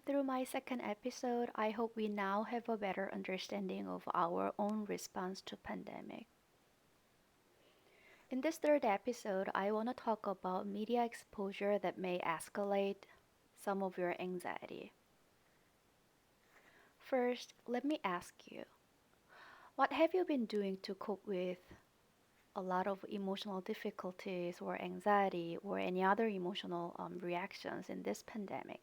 Through my second episode, I hope we now have a better understanding of our own response to pandemic. In this third episode, I want to talk about media exposure that may escalate some of your anxiety. First, let me ask you, what have you been doing to cope with a lot of emotional difficulties or anxiety or any other emotional reactions in this pandemic?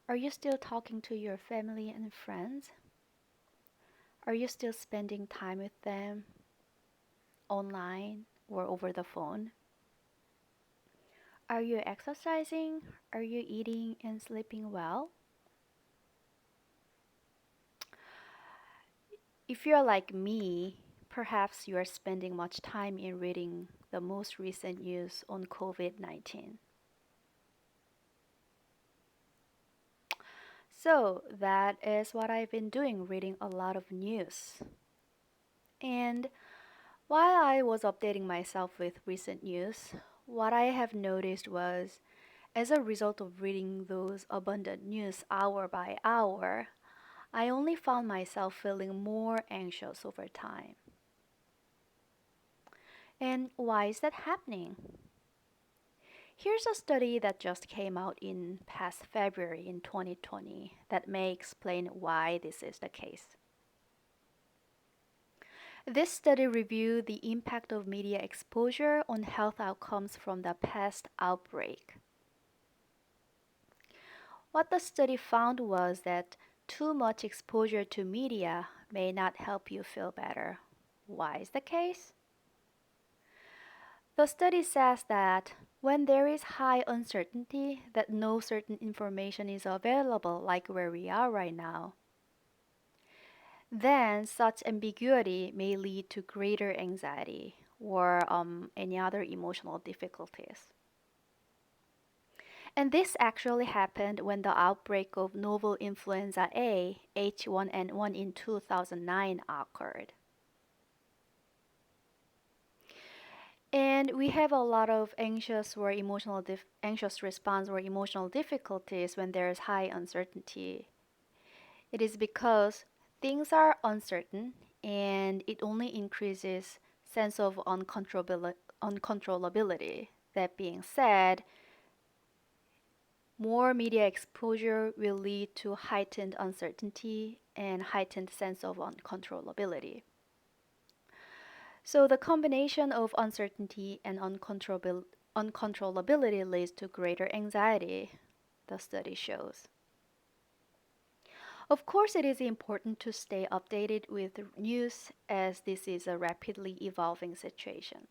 Are you still talking to your family and friends? Are you still spending time with them online or over the phone? Are you exercising? Are you eating and sleeping well? If you're like me, perhaps you are spending much time in reading the most recent news on COVID 19. So, that is what I've been doing, reading a lot of news. And while I was updating myself with recent news, what I have noticed was as a result of reading those abundant news hour by hour, I only found myself feeling more anxious over time. And why is that happening? Here's a study that just came out in past February in 2020 that may explain why this is the case. This study reviewed the impact of media exposure on health outcomes from the past outbreak. What the study found was that too much exposure to media may not help you feel better. Why is the case? The study says that when there is high uncertainty that no certain information is available, like where we are right now, then such ambiguity may lead to greater anxiety or any other emotional difficulties. And this actually happened when the outbreak of novel influenza A, H1N1 in 2009 occurred. And we have a lot of anxious response or emotional difficulties when there is high uncertainty. It is because things are uncertain and it only increases sense of uncontrollability. That being said, more media exposure will lead to heightened uncertainty and heightened sense of uncontrollability. So the combination of uncertainty and uncontrollability leads to greater anxiety, the study shows. Of course, it is important to stay updated with news as this is a rapidly evolving situation.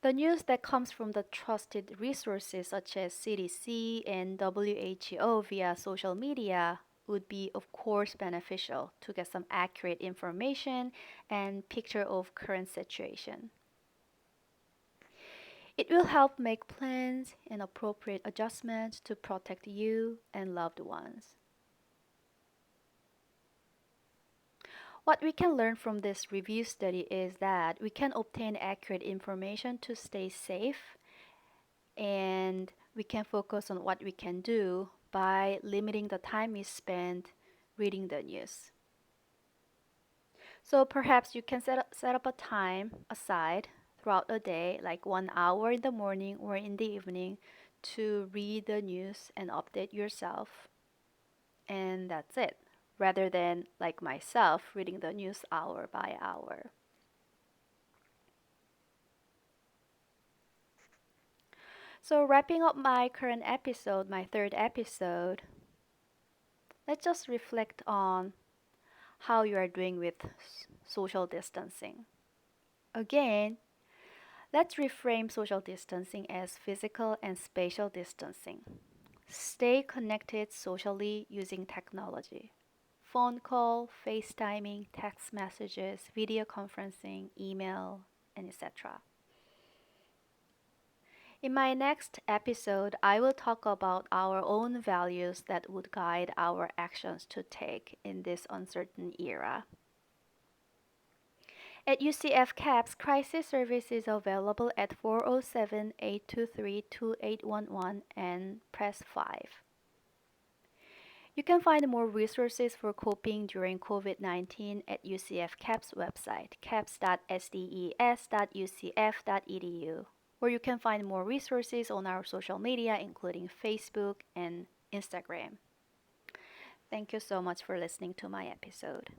The news that comes from the trusted resources such as CDC and WHO via social media would be, of course, beneficial to get some accurate information and picture of current situation. It will help make plans and appropriate adjustments to protect you and loved ones. What we can learn from this review study is that we can obtain accurate information to stay safe and we can focus on what we can do by limiting the time we spend reading the news. So perhaps you can set up a time aside throughout the day, like 1 hour in the morning or in the evening, to read the news and update yourself. And that's it, rather than like myself reading the news hour by hour. So, wrapping up my current episode, my third episode, let's just reflect on how you are doing with social distancing. Again, let's reframe social distancing as physical and spatial distancing. Stay connected socially using technology. Phone call, FaceTiming, text messages, video conferencing, email, and etc. In my next episode, I will talk about our own values that would guide our actions to take in this uncertain era. At UCF CAPS, crisis service is available at 407-823-2811 and press 5. You can find more resources for coping during COVID-19 at UCF CAPS website, caps.sdes.ucf.edu, where you can find more resources on our social media, including Facebook and Instagram. Thank you so much for listening to my episode.